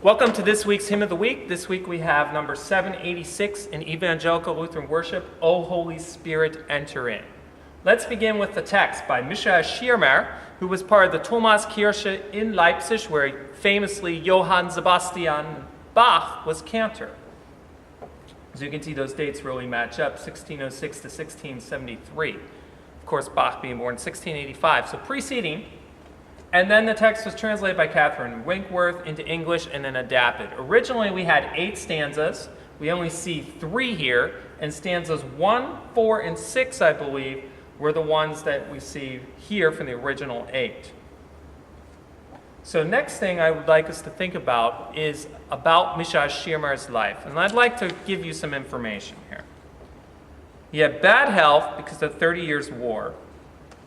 Welcome to this week's Hymn of the Week. This week we have number 786 in Evangelical Lutheran Worship, O Holy Spirit, Enter In. Let's begin with the text by Michael Schirmer, who was part of the Thomaskirche in Leipzig, where famously Johann Sebastian Bach was cantor. As you can see, those dates really match up, 1606 to 1673. Of course, Bach being born in 1685, so preceding. And then the text was translated by Catherine Winkworth into English and then adapted. Originally, we had 8 stanzas. We only see 3 here, and stanzas 1, 4, and 6, I believe, were the ones that we see here from the original 8. So next thing I would like us to think about is about Michael Schirmer's life. And I'd like to give you some information here. He had bad health because of the 30 Years' War,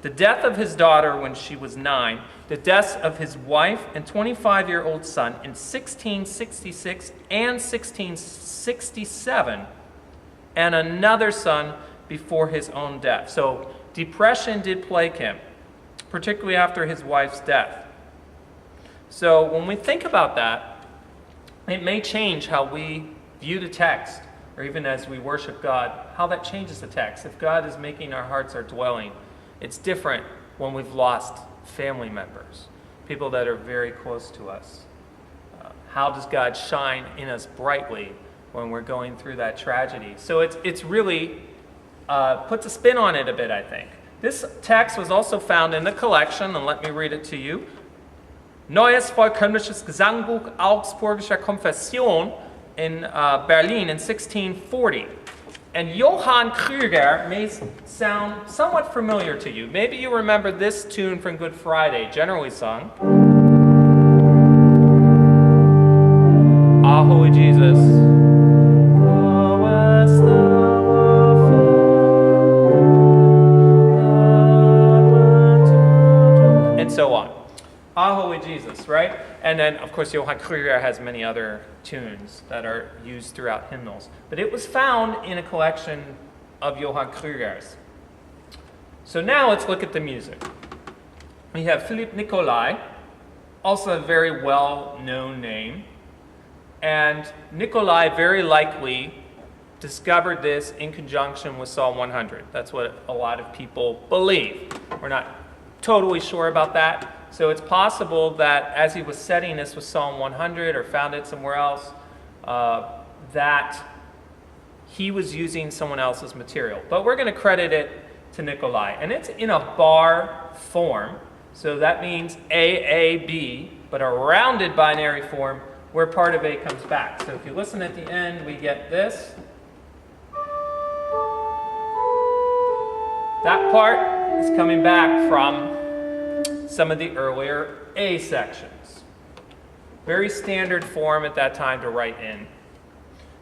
the death of his daughter when she was 9, the deaths of his wife and 25-year-old son in 1666 and 1667, and another son before his own death. So depression did plague him, particularly after his wife's death. So when we think about that, it may change how we view the text, or even as we worship God, how that changes the text. If God is making our hearts our dwelling, it's different when we've lost family members, people that are very close to us. How does God shine in us brightly when we're going through that tragedy? So it's really puts a spin on it a bit, I think. This text was also found in the collection, and let me read it to you. Neues Vollkömmliches Gesangbuch Augsburgischer Konfession in Berlin in 1640. And Johann Krüger may sound somewhat familiar to you. Maybe you remember this tune from Good Friday, generally sung. Ah, Holy Jesus. And so on. Ah, Holy Jesus, right? And then, of course, Johann Krüger has many other tunes that are used throughout hymnals. But it was found in a collection of Johann Krüger's. So now let's look at the music. We have Philipp Nicolai, also a very well-known name. And Nicolai very likely discovered this in conjunction with Psalm 100. That's what a lot of people believe. We're not totally sure about that. So it's possible that as he was setting this with Psalm 100 or found it somewhere else, that he was using someone else's material. But we're going to credit it to Nicolai. And it's in a bar form. So that means A, A, B, but a rounded binary form where part of A comes back. So if you listen at the end, we get this. That part is coming back from some of the earlier A sections. Very standard form at that time to write in.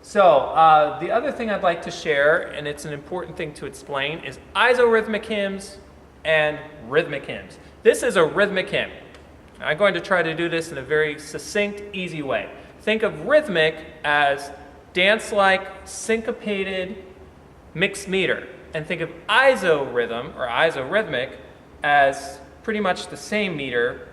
So the other thing I'd like to share, and it's an important thing to explain, is isorhythmic hymns and rhythmic hymns. This is a rhythmic hymn. I'm going to try to do this in a very succinct, easy way. Think of rhythmic as dance-like, syncopated, mixed meter. And think of isorhythm, or isorhythmic, as pretty much the same meter,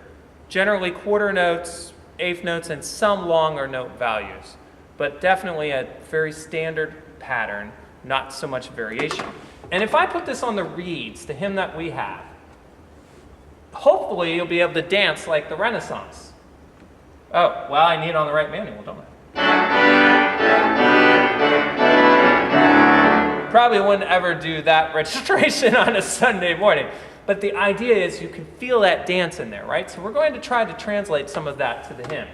generally quarter notes, eighth notes, and some longer note values. But definitely a very standard pattern, not so much variation. And if I put this on the reeds, the hymn that we have, hopefully you'll be able to dance like the Renaissance. Oh, well, I need it on the right manual, don't I? Probably wouldn't ever do that registration on a Sunday morning. But the idea is you can feel that dance in there, right? So we're going to try to translate some of that to the hymn.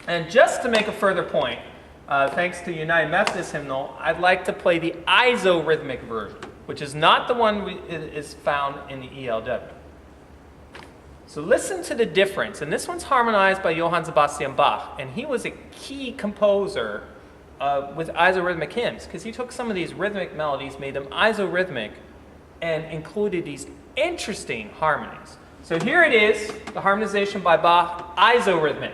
And just to make a further point, thanks to United Methodist Hymnal, I'd like to play the isorhythmic version, which is not the one is found in the ELW. So listen to the difference. And this one's harmonized by Johann Sebastian Bach. And he was a key composer with isorhythmic hymns, because he took some of these rhythmic melodies, made them isorhythmic, and included these interesting harmonies. So here it is, the harmonization by Bach, isorhythmic.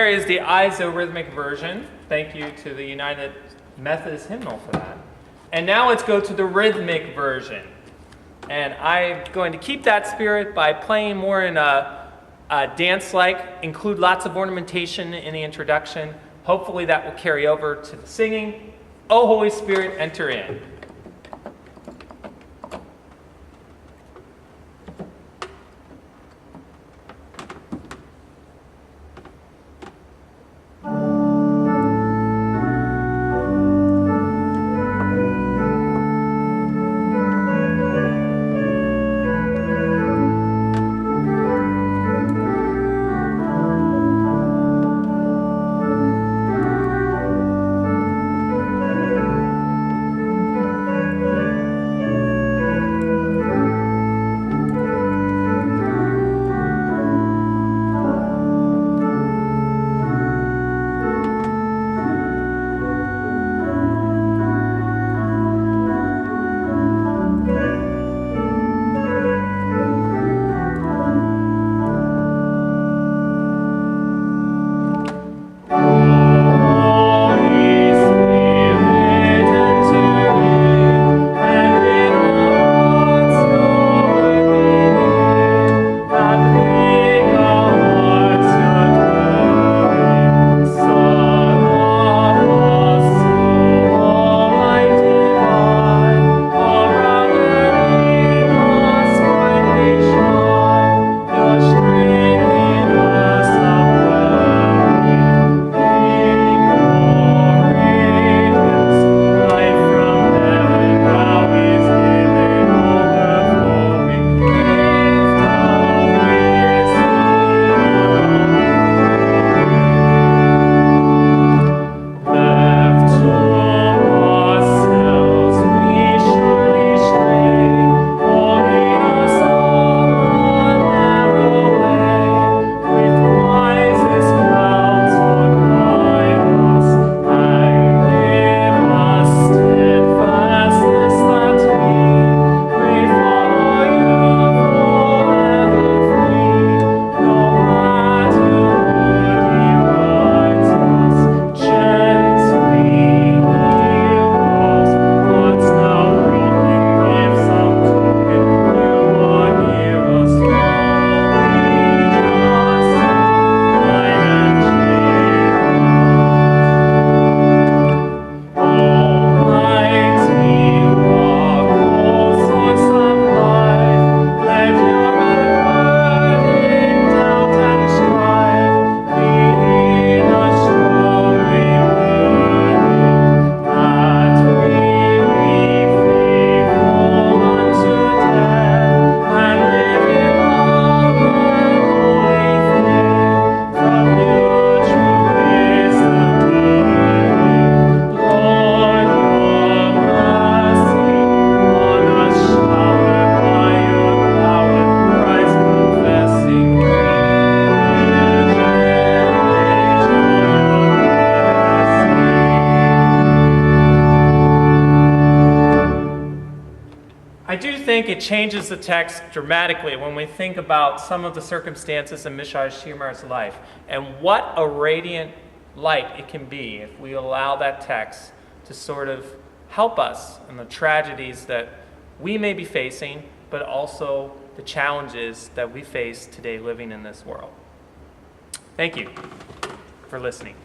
there is the isorhythmic version. Thank you to the United Methodist Hymnal for that. And now let's go to the rhythmic version. And I'm going to keep that spirit by playing more in a dance-like, include lots of ornamentation in the introduction. Hopefully that will carry over to the singing. O Holy Spirit, enter in. think it changes the text dramatically when we think about some of the circumstances in Mishai Shimar's life and what a radiant light it can be if we allow that text to sort of help us in the tragedies that we may be facing, but also the challenges that we face today living in this world. Thank you for listening.